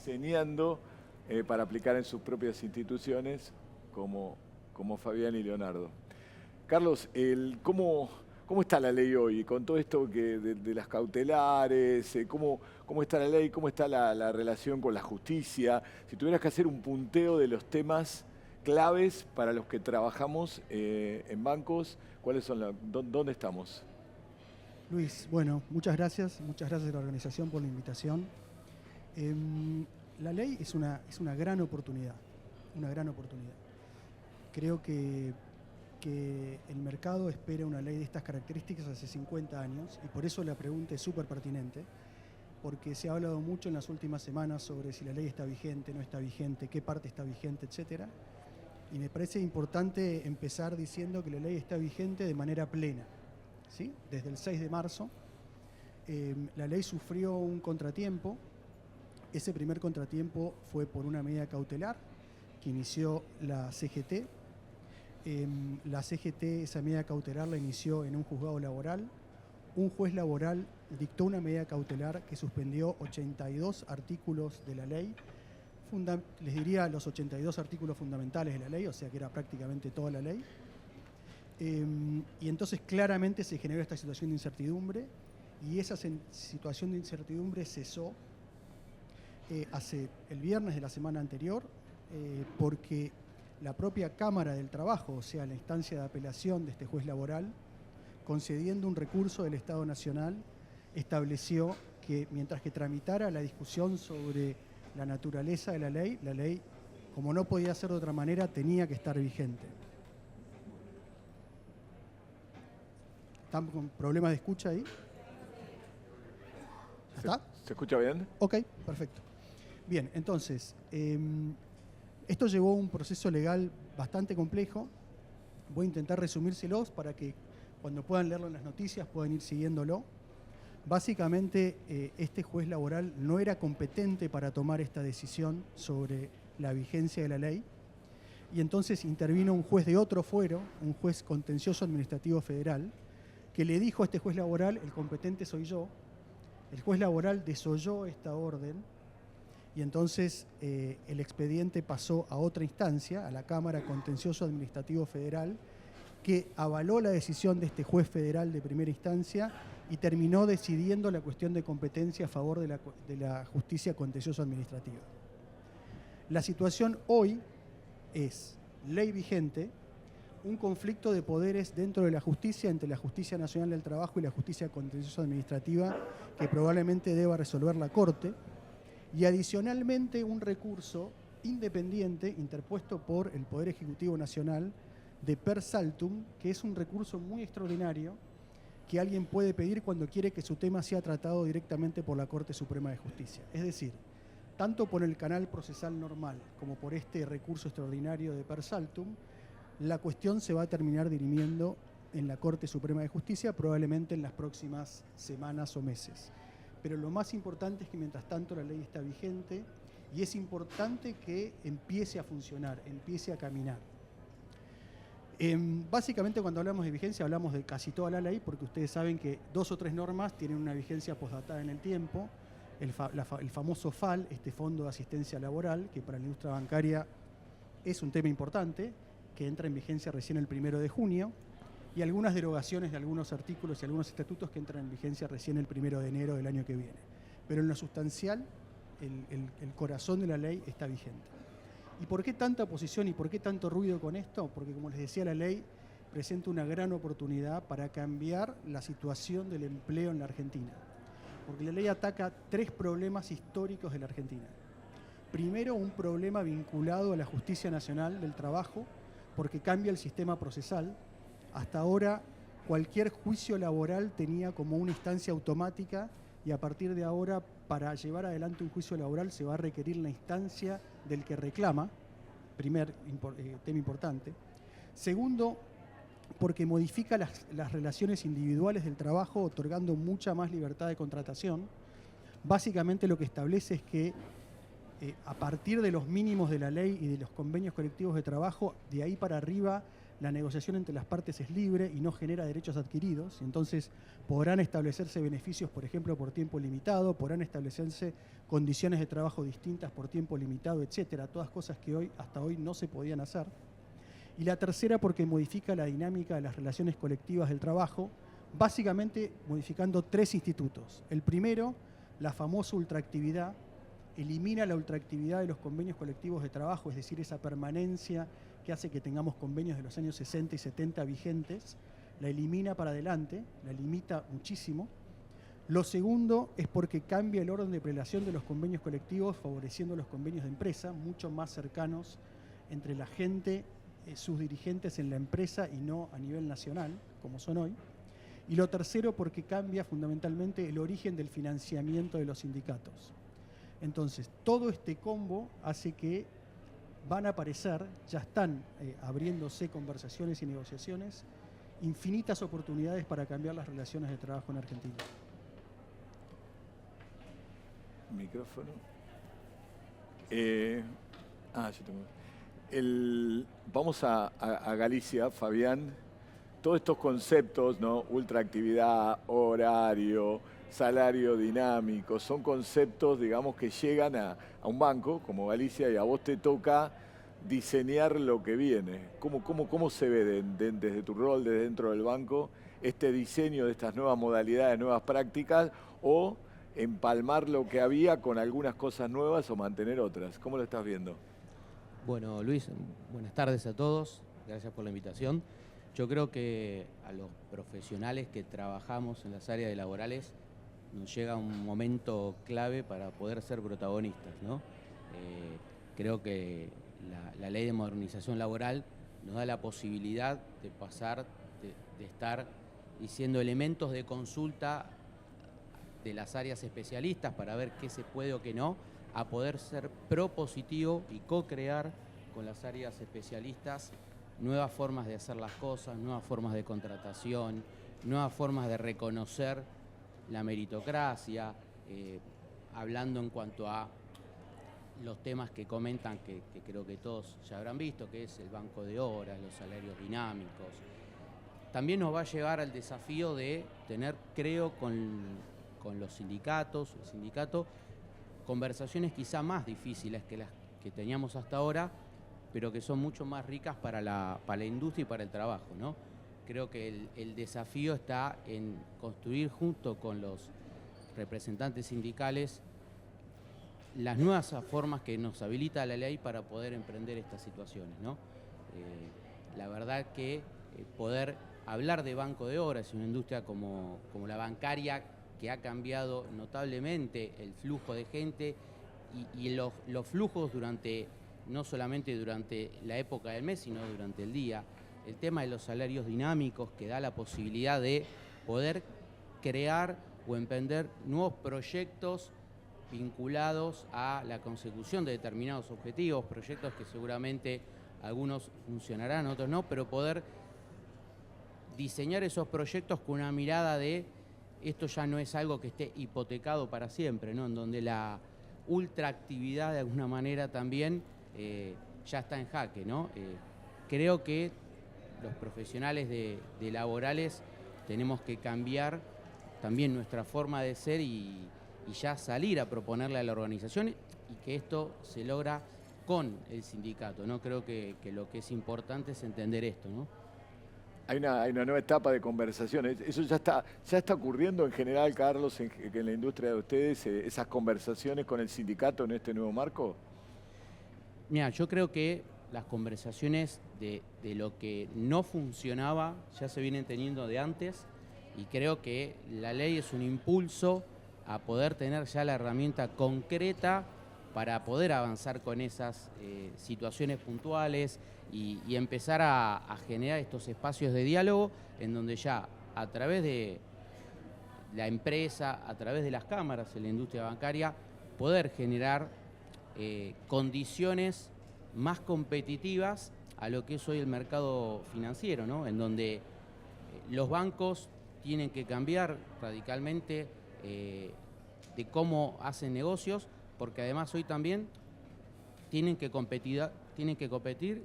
diseñando para aplicar en sus propias instituciones, como Fabián y Leonardo. Carlos, ¿cómo está la ley hoy? Con todo esto de las cautelares, ¿cómo está la ley? ¿Cómo está la relación con la justicia? Si tuvieras que hacer un punteo de los temas claves para los que trabajamos en bancos, ¿cuáles son dónde estamos? Luis, bueno, muchas gracias a la organización por la invitación. La ley es una gran oportunidad, Creo que el mercado espera una ley de estas características hace 50 años y por eso la pregunta es súper pertinente, porque se ha hablado mucho en las últimas semanas sobre si la ley está vigente, no está vigente, qué parte está vigente, etcétera. Y me parece importante empezar diciendo que la ley está vigente de manera plena, ¿sí? Desde el 6 de marzo. La ley sufrió un contratiempo. Ese primer contratiempo fue por una medida cautelar que inició la CGT. La CGT, esa medida cautelar la inició en un juzgado laboral. Un juez laboral dictó una medida cautelar que suspendió 82 artículos de la ley. Les diría los 82 artículos fundamentales de la ley, o sea que era prácticamente toda la ley. Y entonces claramente se generó esta situación de incertidumbre y esa situación de incertidumbre cesó hace el viernes de la semana anterior porque la propia Cámara del Trabajo, o sea, la instancia de apelación de este juez laboral, concediendo un recurso del Estado Nacional, estableció que mientras que tramitara la discusión sobre la naturaleza de la ley, como no podía ser de otra manera, tenía que estar vigente. ¿Están con problemas de escucha ahí? ¿Está? ¿Se escucha bien? Ok, perfecto. Bien, entonces, esto llevó a un proceso legal bastante complejo. Voy a intentar resumírselos para que cuando puedan leerlo en las noticias puedan ir siguiéndolo. Básicamente, este juez laboral no era competente para tomar esta decisión sobre la vigencia de la ley y entonces intervino un juez de otro fuero, un juez contencioso administrativo federal, que le dijo a este juez laboral: el competente soy yo. El juez laboral desoyó esta orden y entonces el expediente pasó a otra instancia, a la Cámara Contencioso Administrativo Federal, que avaló la decisión de este juez federal de primera instancia y terminó decidiendo la cuestión de competencia a favor de la justicia contencioso administrativa. La situación hoy es ley vigente, un conflicto de poderes dentro de la justicia entre la Justicia Nacional del Trabajo y la Justicia Contencioso Administrativa que probablemente deba resolver la Corte, y adicionalmente un recurso independiente interpuesto por el Poder Ejecutivo Nacional de per saltum, que es un recurso muy extraordinario que alguien puede pedir cuando quiere que su tema sea tratado directamente por la Corte Suprema de Justicia. Es decir, tanto por el canal procesal normal como por este recurso extraordinario de per saltum, la cuestión se va a terminar dirimiendo en la Corte Suprema de Justicia, probablemente en las próximas semanas o meses. Pero lo más importante es que mientras tanto la ley está vigente y es importante que empiece a funcionar, empiece a caminar. Básicamente cuando hablamos de vigencia hablamos de casi toda la ley, porque ustedes saben que 2 o 3 normas tienen una vigencia postdatada en el tiempo. El famoso FAL, este Fondo de Asistencia Laboral, que para la industria bancaria es un tema importante, que entra en vigencia recién el 1 de junio, y algunas derogaciones de algunos artículos y algunos estatutos que entran en vigencia recién el 1 de enero del año que viene. Pero en lo sustancial, el corazón de la ley está vigente. ¿Y por qué tanta oposición y por qué tanto ruido con esto? Porque, como les decía, la ley presenta una gran oportunidad para cambiar la situación del empleo en la Argentina. Porque la ley ataca 3 problemas históricos de la Argentina. Primero, un problema vinculado a la Justicia Nacional del Trabajo, porque cambia el sistema procesal. Hasta ahora, cualquier juicio laboral tenía como una instancia automática y a partir de ahora, para llevar adelante un juicio laboral se va a requerir la instancia del que reclama, primer tema importante. Segundo, porque modifica las relaciones individuales del trabajo, otorgando mucha más libertad de contratación. Básicamente lo que establece es que a partir de los mínimos de la ley y de los convenios colectivos de trabajo, de ahí para arriba la negociación entre las partes es libre y no genera derechos adquiridos, y entonces podrán establecerse beneficios, por ejemplo, por tiempo limitado, podrán establecerse condiciones de trabajo distintas por tiempo limitado, etcétera, todas cosas que hasta hoy no se podían hacer. Y la tercera, porque modifica la dinámica de las relaciones colectivas del trabajo, básicamente modificando 3 institutos. El primero, la famosa ultraactividad, elimina la ultraactividad de los convenios colectivos de trabajo, es decir, esa permanencia que hace que tengamos convenios de los años 60 y 70 vigentes, la elimina para adelante, la limita muchísimo. Lo segundo es porque cambia el orden de prelación de los convenios colectivos, favoreciendo los convenios de empresa, mucho más cercanos entre la gente, sus dirigentes en la empresa y no a nivel nacional, como son hoy. Y lo tercero, porque cambia fundamentalmente el origen del financiamiento de los sindicatos. Entonces, todo este combo hace que van a aparecer, ya están abriéndose conversaciones y negociaciones, infinitas oportunidades para cambiar las relaciones de trabajo en Argentina. Micrófono. Yo tengo. Vamos a Galicia, Fabián. Todos estos conceptos, ¿no? Ultraactividad, horario, salario dinámico, son conceptos, digamos, que llegan a un banco como Galicia y a vos te toca diseñar lo que viene. ¿Cómo se ve desde tu rol, desde dentro del banco, este diseño de estas nuevas modalidades, nuevas prácticas, o empalmar lo que había con algunas cosas nuevas o mantener otras? ¿Cómo lo estás viendo? Bueno, Luis, buenas tardes a todos. Gracias por la invitación. Yo creo que a los profesionales que trabajamos en las áreas laborales nos llega un momento clave para poder ser protagonistas, ¿no? Creo que la ley de modernización laboral nos da la posibilidad de pasar, de estar diciendo elementos de consulta de las áreas especialistas para ver qué se puede o qué no, a poder ser propositivo y co-crear con las áreas especialistas nuevas formas de hacer las cosas, nuevas formas de contratación, nuevas formas de reconocer la meritocracia, hablando en cuanto a los temas que comentan, que creo que todos ya habrán visto, que es el banco de horas, los salarios dinámicos. También nos va a llevar al desafío de tener, creo, con los sindicatos, el sindicato, conversaciones quizá más difíciles que las que teníamos hasta ahora, pero que son mucho más ricas para la industria y para el trabajo, ¿no? Creo que el desafío está en construir junto con los representantes sindicales las nuevas formas que nos habilita la ley para poder emprender estas situaciones, ¿no? La verdad que poder hablar de banco de horas, una industria como la bancaria que ha cambiado notablemente el flujo de gente y los flujos no solamente durante la época del mes, sino durante el día. El tema de los salarios dinámicos que da la posibilidad de poder crear o emprender nuevos proyectos vinculados a la consecución de determinados objetivos, proyectos que seguramente algunos funcionarán, otros no, pero poder diseñar esos proyectos con una mirada de esto ya no es algo que esté hipotecado para siempre, ¿no? En donde la ultraactividad de alguna manera también ya está en jaque, ¿no? Creo que los profesionales de laborales tenemos que cambiar también nuestra forma de ser y ya salir a proponerle a la organización, y que esto se logra con el sindicato, ¿no? Creo que lo que es importante es entender esto, ¿no? Hay una nueva etapa de conversaciones. ¿Eso ya está ocurriendo en general, Carlos, en la industria de ustedes, esas conversaciones con el sindicato en este nuevo marco? Mira, yo creo que las conversaciones de lo que no funcionaba ya se vienen teniendo de antes, y creo que la ley es un impulso a poder tener ya la herramienta concreta para poder avanzar con esas situaciones puntuales y empezar a generar estos espacios de diálogo en donde ya a través de la empresa, a través de las cámaras en la industria bancaria, poder generar condiciones más competitivas a lo que es hoy el mercado financiero, ¿no? En donde los bancos tienen que cambiar radicalmente de cómo hacen negocios, porque además hoy también tienen que competir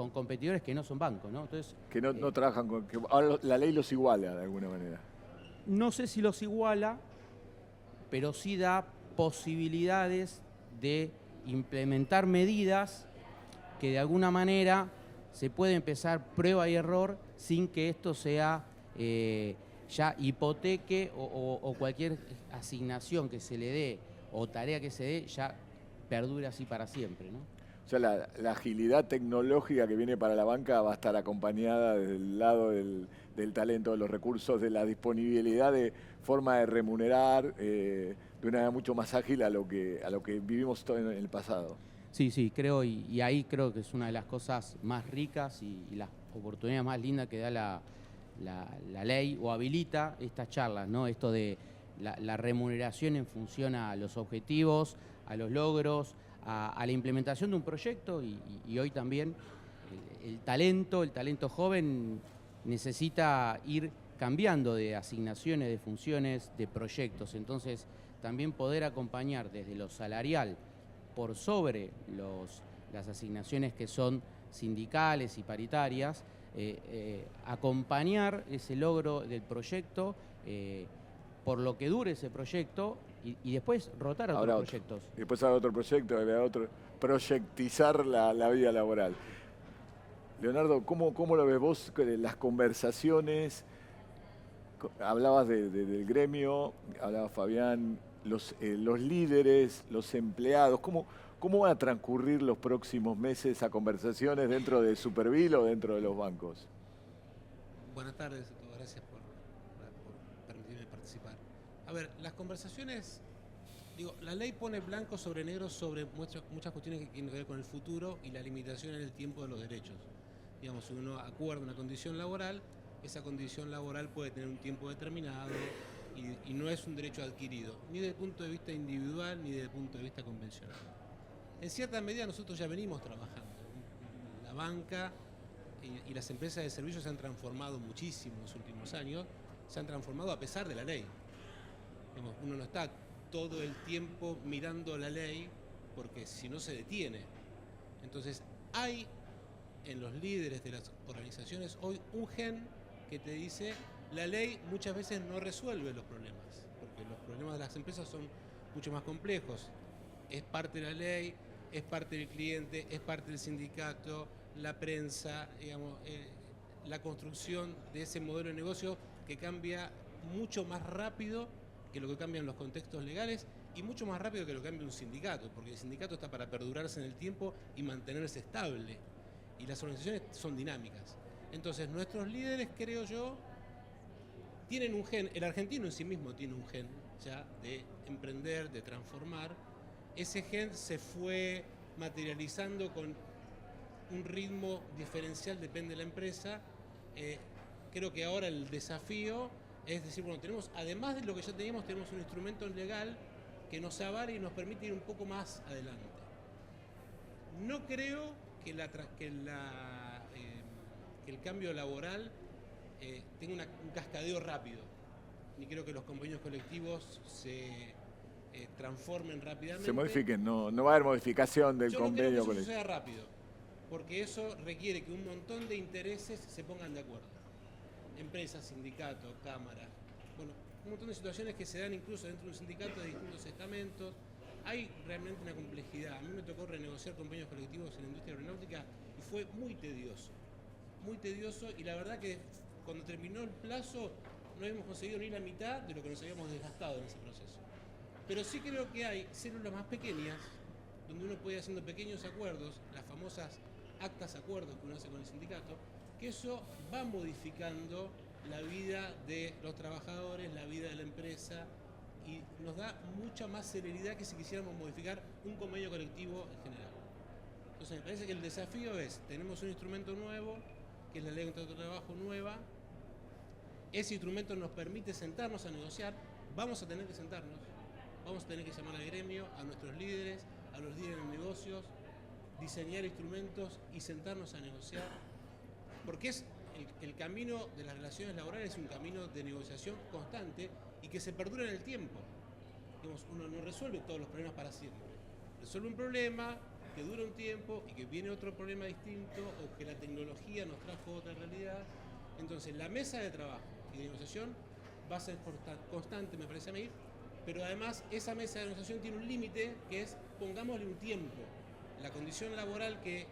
con competidores que no son bancos, ¿no? Entonces, Que no trabajan con... Que ahora la ley los iguala de alguna manera. no sé si los iguala, pero sí da posibilidades de implementar medidas que de alguna manera se puede empezar prueba y error sin que esto sea ya hipoteque o cualquier asignación que se le dé o tarea que se dé ya perdure así para siempre, ¿no? O sea, la agilidad tecnológica que viene para la banca va a estar acompañada del lado del talento, de los recursos, de la disponibilidad de forma de remunerar de una manera mucho más ágil a lo que vivimos todo en el pasado. Sí, creo, y ahí creo que es una de las cosas más ricas y las oportunidades más lindas que da la ley o habilita estas charlas, ¿no? Esto de la remuneración en función a los objetivos, a los logros, a la implementación de un proyecto y hoy también el talento joven necesita ir cambiando de asignaciones, de funciones, de proyectos. Entonces, también poder acompañar desde lo salarial por sobre las asignaciones que son sindicales y paritarias, acompañar ese logro del proyecto por lo que dure ese proyecto y después rotar a otros proyectos. Después a otro proyecto, a otro, proyectizar la vida laboral. Leonardo, ¿cómo lo ves vos? Las conversaciones, hablabas del gremio, hablaba Fabián, los líderes, los empleados, ¿cómo van a transcurrir los próximos meses a conversaciones dentro de Superville o dentro de los bancos? Buenas tardes a todos, gracias por permitirme participar. A ver, las conversaciones, la ley pone blanco sobre negro sobre muchas cuestiones que tienen que ver con el futuro y la limitación en el tiempo de los derechos. Digamos, si uno acuerda una condición laboral, esa condición laboral puede tener un tiempo determinado y no es un derecho adquirido, ni desde el punto de vista individual ni desde el punto de vista convencional. En cierta medida nosotros ya venimos trabajando. La banca y las empresas de servicios se han transformado muchísimo en los últimos años, se han transformado a pesar de la ley. Digamos, uno no está todo el tiempo mirando la ley porque si no se detiene. Entonces hay en los líderes de las organizaciones hoy un gen que te dice la ley muchas veces no resuelve los problemas, porque los problemas de las empresas son mucho más complejos. Es parte de la ley, es parte del cliente, es parte del sindicato, la prensa, digamos, la construcción de ese modelo de negocio que cambia mucho más rápido que lo que cambian los contextos legales y mucho más rápido que lo que cambia un sindicato, porque el sindicato está para perdurarse en el tiempo y mantenerse estable. Y las organizaciones son dinámicas. Entonces, nuestros líderes, creo yo, tienen un gen, el argentino en sí mismo tiene un gen ya de emprender, de transformar. Ese gen se fue materializando con un ritmo diferencial, depende de la empresa. Creo que ahora el desafío es decir, bueno, además de lo que ya teníamos, tenemos un instrumento legal que nos avala y nos permite ir un poco más adelante. No creo que el cambio laboral tenga un cascadeo rápido, ni creo que los convenios colectivos se transformen rápidamente. Se modifiquen, no va a haber modificación del convenio colectivo. Yo no creo que eso suceda rápido, porque eso requiere que un montón de intereses se pongan de acuerdo. Empresas, sindicatos, cámaras, bueno, un montón de situaciones que se dan incluso dentro de un sindicato de distintos estamentos. Hay realmente una complejidad. A mí me tocó renegociar convenios colectivos en la industria aeronáutica y fue muy tedioso y la verdad que cuando terminó el plazo no habíamos conseguido ni la mitad de lo que nos habíamos desgastado en ese proceso. Pero sí creo que hay células más pequeñas donde uno puede ir haciendo pequeños acuerdos, las famosas actas acuerdos que uno hace con el sindicato, que eso va modificando la vida de los trabajadores, la vida de la empresa y nos da mucha más celeridad que si quisiéramos modificar un convenio colectivo en general. Entonces me parece que el desafío es, tenemos un instrumento nuevo, que es la ley de contrato de trabajo nueva, ese instrumento nos permite sentarnos a negociar, vamos a tener que sentarnos, vamos a tener que llamar al gremio, a nuestros líderes, a los líderes de negocios, diseñar instrumentos y sentarnos a negociar, porque es el camino de las relaciones laborales es un camino de negociación constante y que se perdura en el tiempo. Digamos, uno no resuelve todos los problemas para siempre. Resuelve un problema, que dura un tiempo y que viene otro problema distinto o que la tecnología nos trajo otra realidad. Entonces la mesa de trabajo y de negociación va a ser constante, me parece a mí, pero además esa mesa de negociación tiene un límite que es pongámosle un tiempo. La condición laboral que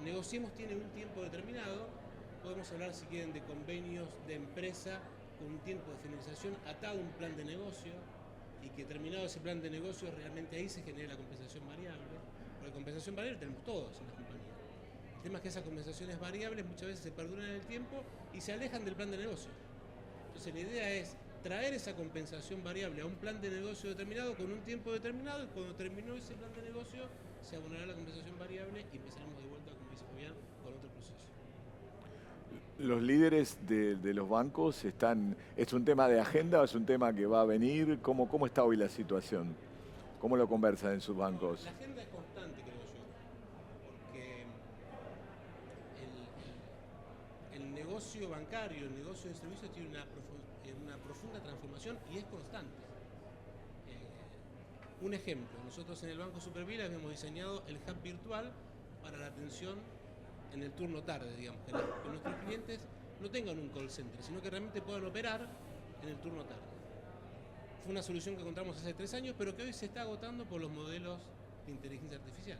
negociemos tiene un tiempo determinado. Podemos hablar, si quieren, de convenios de empresa con un tiempo de finalización atado a un plan de negocio y que terminado ese plan de negocio realmente ahí se genera la compensación variable. Porque compensación variable tenemos todos en las compañías. El tema es que esas compensaciones variables muchas veces se perduran en el tiempo y se alejan del plan de negocio. Entonces la idea es traer esa compensación variable a un plan de negocio determinado con un tiempo determinado y cuando terminó ese plan de negocio se abonará la compensación variable y empezaremos de vuelta, como dice Fabián, con otro proceso. ¿Los líderes de los bancos es un tema de agenda o es un tema que va a venir? ¿Cómo está hoy la situación? ¿Cómo lo conversan en sus bancos? La agenda es constante, creo yo, porque el negocio bancario, el negocio de servicios tiene una profunda transformación y es constante. Un ejemplo, nosotros en el Banco Supervila habíamos diseñado el hub virtual para la atención en el turno tarde, digamos, que nuestros clientes no tengan un call center, sino que realmente puedan operar en el turno tarde. Fue una solución que encontramos hace 3 años, pero que hoy se está agotando por los modelos de inteligencia artificial.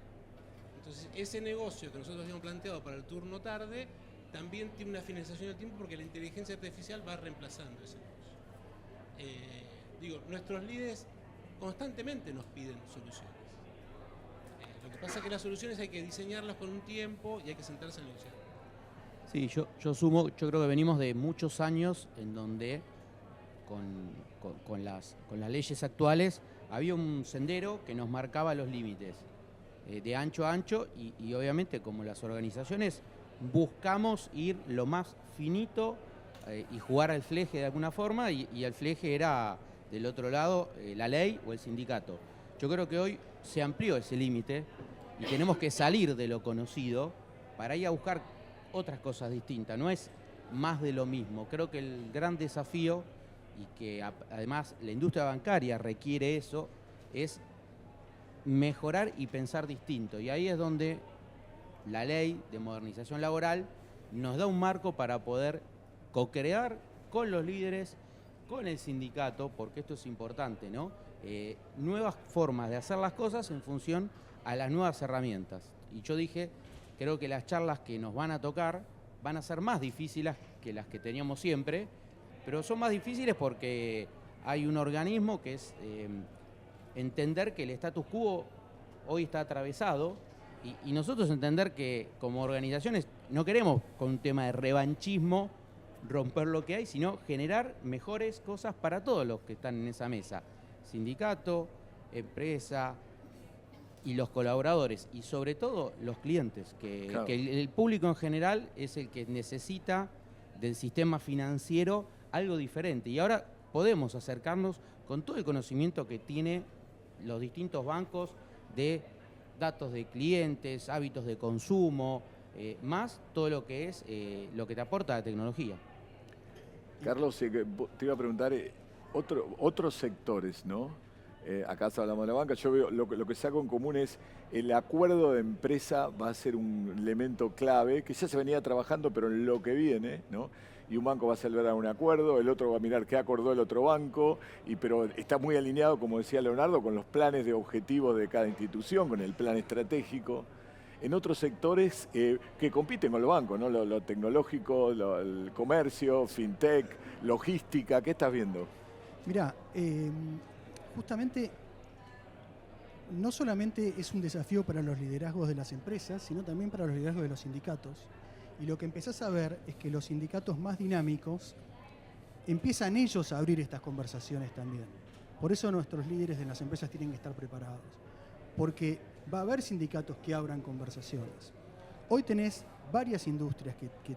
Entonces, ese negocio que nosotros habíamos planteado para el turno tarde también tiene una finalización del tiempo porque la inteligencia artificial va reemplazando ese negocio. Nuestros líderes constantemente nos piden soluciones. Lo que pasa es que las soluciones hay que diseñarlas con un tiempo y hay que sentarse a negociar. Sí, yo sumo, yo creo que venimos de muchos años en donde con las leyes actuales había un sendero que nos marcaba los límites de ancho a ancho y obviamente como las organizaciones buscamos ir lo más finito y jugar al fleje de alguna forma y el fleje era del otro lado la ley o el sindicato. Yo creo que hoy se amplió ese límite y tenemos que salir de lo conocido para ir a buscar otras cosas distintas, no es más de lo mismo. Creo que el gran desafío y que además la industria bancaria requiere eso es mejorar y pensar distinto y ahí es donde la ley de modernización laboral nos da un marco para poder co-crear con los líderes, con el sindicato, porque esto es importante, ¿no? Nuevas formas de hacer las cosas en función a las nuevas herramientas. Y yo dije, creo que las charlas que nos van a tocar van a ser más difíciles que las que teníamos siempre, pero son más difíciles porque hay un organismo que es entender que el status quo hoy está atravesado y nosotros entender que como organizaciones no queremos con un tema de revanchismo romper lo que hay, sino generar mejores cosas para todos los que están en esa mesa. Sindicato, empresa y los colaboradores y sobre todo los clientes, Claro. que el público en general es el que necesita del sistema financiero algo diferente. Y ahora podemos acercarnos con todo el conocimiento que tiene los distintos bancos de datos de clientes, hábitos de consumo, más todo lo que es lo que te aporta la tecnología. Carlos, te iba a preguntar, otros sectores, ¿no? Acá hablamos de la banca, yo veo lo que saco en común es el acuerdo de empresa va a ser un elemento clave, que ya se venía trabajando, pero en lo que viene, ¿no? Y un banco va a celebrar un acuerdo, el otro va a mirar qué acordó el otro banco, pero está muy alineado, como decía Leonardo, con los planes de objetivos de cada institución, con el plan estratégico. En otros sectores que compiten con los bancos, ¿no? Lo tecnológico, el comercio, fintech, logística, ¿qué estás viendo? Mirá, justamente no solamente es un desafío para los liderazgos de las empresas, sino también para los liderazgos de los sindicatos. Y lo que empezás a ver es que los sindicatos más dinámicos empiezan ellos a abrir estas conversaciones también. Por eso nuestros líderes de las empresas tienen que estar preparados. Porque va a haber sindicatos que abran conversaciones. Hoy tenés varias industrias que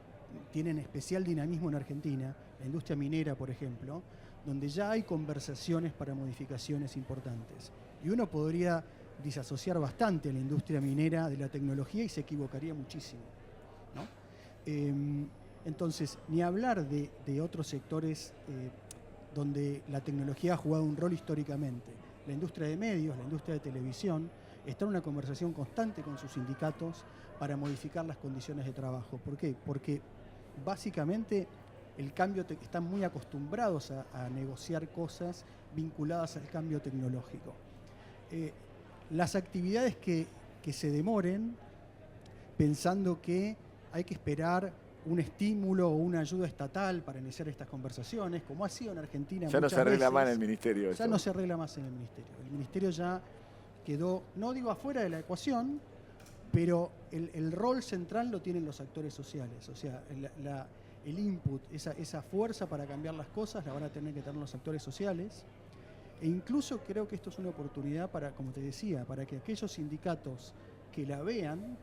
tienen especial dinamismo en Argentina, la industria minera, por ejemplo, donde ya hay conversaciones para modificaciones importantes. Y uno podría disasociar bastante a la industria minera de la tecnología y se equivocaría muchísimo, ¿no? Entonces, ni hablar de otros sectores donde la tecnología ha jugado un rol históricamente. La industria de medios, la industria de televisión, está en una conversación constante con sus sindicatos para modificar las condiciones de trabajo. ¿Por qué? Porque básicamente el cambio están muy acostumbrados a negociar cosas vinculadas al cambio tecnológico. Las actividades que se demoren, pensando que hay que esperar un estímulo o una ayuda estatal para iniciar estas conversaciones, como ha sido en Argentina Ya no muchas se arregla veces, más en el ministerio. ya eso. no se arregla más en el ministerio. El ministerio ya quedó, no digo afuera de la ecuación, pero el rol central lo tienen los actores sociales. O sea, el input, esa fuerza para cambiar las cosas la van a tener que tener los actores sociales. E incluso creo que esto es una oportunidad para, como te decía, para que aquellos sindicatos que la vean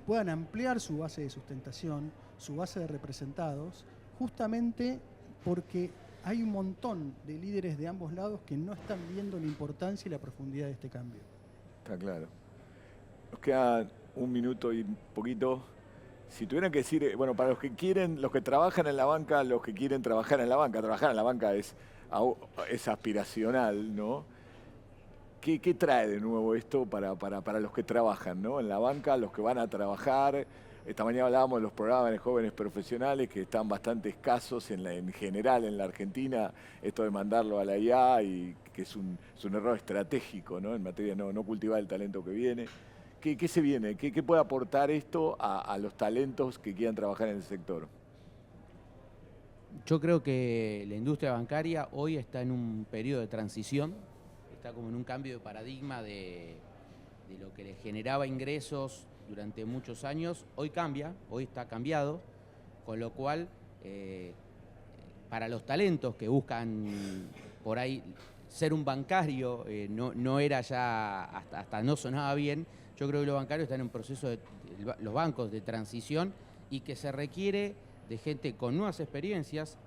puedan ampliar su base de sustentación, su base de representados, justamente porque hay un montón de líderes de ambos lados que no están viendo la importancia y la profundidad de este cambio. Está claro. Nos queda un minuto y un poquito. Si tuvieran que decir, bueno, para los que quieren, los que trabajan en la banca, los que quieren trabajar en la banca es aspiracional, ¿no? ¿Qué trae de nuevo esto para los que trabajan, ¿no? En la banca, los que van a trabajar? Esta mañana hablábamos de los programas de jóvenes profesionales que están bastante escasos en general en la Argentina, esto de mandarlo a la IA y que es un error estratégico, ¿no? En materia de no cultivar el talento que viene. ¿Qué se viene? ¿Qué puede aportar esto a los talentos que quieran trabajar en el sector? Yo creo que la industria bancaria hoy está en un periodo de transición, está como en un cambio de paradigma de lo que le generaba ingresos durante muchos años. Hoy cambia, hoy está cambiado, con lo cual para los talentos que buscan por ahí ser un bancario, no era ya, hasta no sonaba bien. Yo creo que los bancarios están en un proceso los bancos de transición y que se requiere de gente con nuevas experiencias,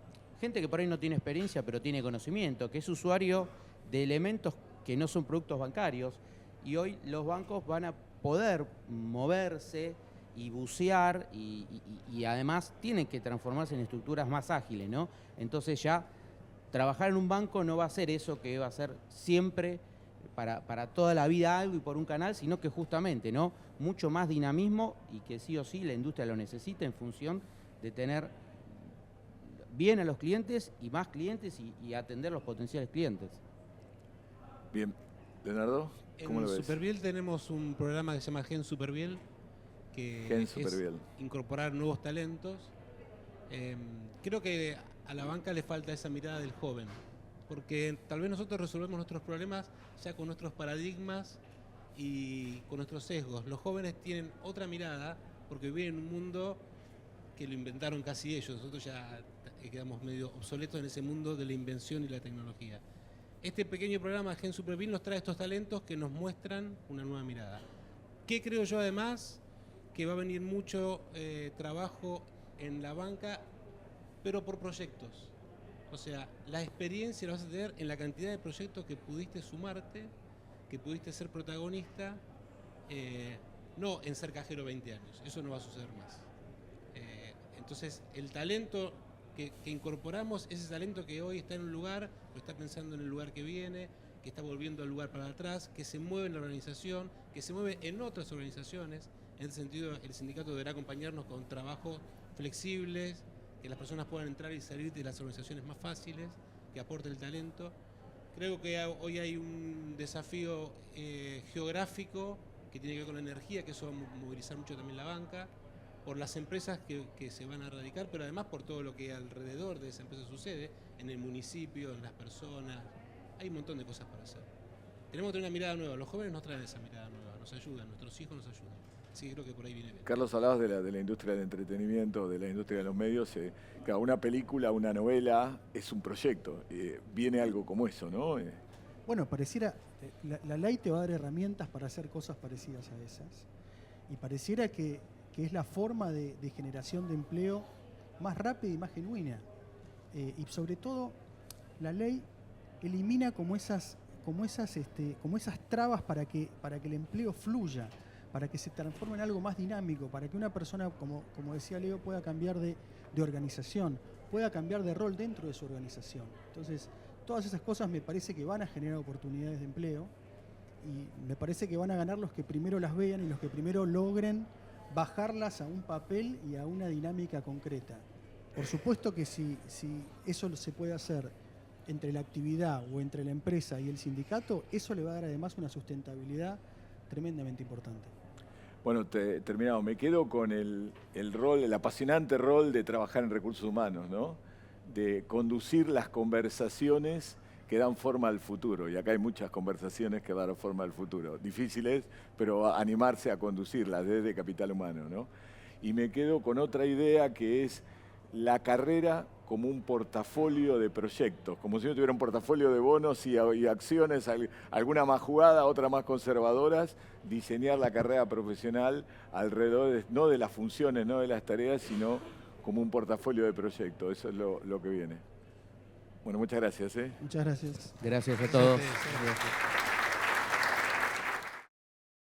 gente que por ahí no tiene experiencia pero tiene conocimiento, que es usuario de elementos que no son productos bancarios, y hoy los bancos van a poder moverse y bucear y además tienen que transformarse en estructuras más ágiles, ¿no? Entonces ya trabajar en un banco no va a ser eso que va a ser siempre para toda la vida algo y por un canal, sino que justamente, ¿no? Mucho más dinamismo, y que sí o sí la industria lo necesita en función de tener bien a los clientes y más clientes y atender los potenciales clientes. Bien. Leonardo, ¿cómo lo ves? En Superviel tenemos un programa que se llama Gen Superviel, que es incorporar nuevos talentos. Creo que a la banca le falta esa mirada del joven, porque tal vez nosotros resolvemos nuestros problemas ya con nuestros paradigmas y con nuestros sesgos. Los jóvenes tienen otra mirada porque viven en un mundo que lo inventaron casi ellos. Nosotros ya quedamos medio obsoletos en ese mundo de la invención y la tecnología. Este pequeño programa Gen Superviel nos trae estos talentos que nos muestran una nueva mirada. ¿Qué creo yo además? Que va a venir mucho trabajo en la banca, pero por proyectos. O sea, la experiencia la vas a tener en la cantidad de proyectos que pudiste sumarte, que pudiste ser protagonista, no en ser cajero 20 años. Eso no va a suceder más. Entonces, el talento que incorporamos, ese talento que hoy está en un lugar, lo está pensando en el lugar que viene, que está volviendo al lugar para atrás, que se mueve en la organización, que se mueve en otras organizaciones. En ese sentido, el sindicato deberá acompañarnos con trabajos flexibles, que las personas puedan entrar y salir de las organizaciones más fáciles, que aporte el talento. Creo que hoy hay un desafío geográfico que tiene que ver con la energía, que eso va a movilizar mucho también la banca, por las empresas que se van a radicar, pero además por todo lo que alrededor de esa empresa sucede, en el municipio, en las personas. Hay un montón de cosas para hacer. Tenemos que tener una mirada nueva. Los jóvenes nos traen esa mirada nueva, nos ayudan, nuestros hijos nos ayudan. Sí, creo que por ahí viene bien. Carlos, hablabas de la industria del entretenimiento, de la industria de los medios. Claro, una película, una novela es un proyecto. Viene algo como eso, ¿no? Bueno, pareciera, la ley te va a dar herramientas para hacer cosas parecidas a esas. Y pareciera que es la forma de generación de empleo más rápida y más genuina. Y sobre todo, la ley elimina como esas trabas para que el empleo fluya, para que se transforme en algo más dinámico, para que una persona, como decía Leo, pueda cambiar de organización, pueda cambiar de rol dentro de su organización. Entonces, todas esas cosas me parece que van a generar oportunidades de empleo me parece que van a ganar los que primero las vean y los que primero logren bajarlas a un papel y a una dinámica concreta. Por supuesto que si eso se puede hacer entre la actividad o entre la empresa y el sindicato, eso le va a dar además una sustentabilidad tremendamente importante. Bueno, terminado. Me quedo con el rol, el apasionante rol de trabajar en recursos humanos, ¿no? De conducir las conversaciones que dan forma al futuro. Y acá hay muchas conversaciones que dan forma al futuro. Difíciles, pero animarse a conducirlas desde capital humano, ¿no? Y me quedo con otra idea que es la carrera como un portafolio de proyectos, como si uno tuviera un portafolio de bonos y acciones, alguna más jugada, otra más conservadoras, diseñar la carrera profesional alrededor no de las funciones, no de las tareas, sino como un portafolio de proyectos. Eso es lo que viene. Bueno, muchas gracias. Muchas gracias. Gracias a todos. Gracias.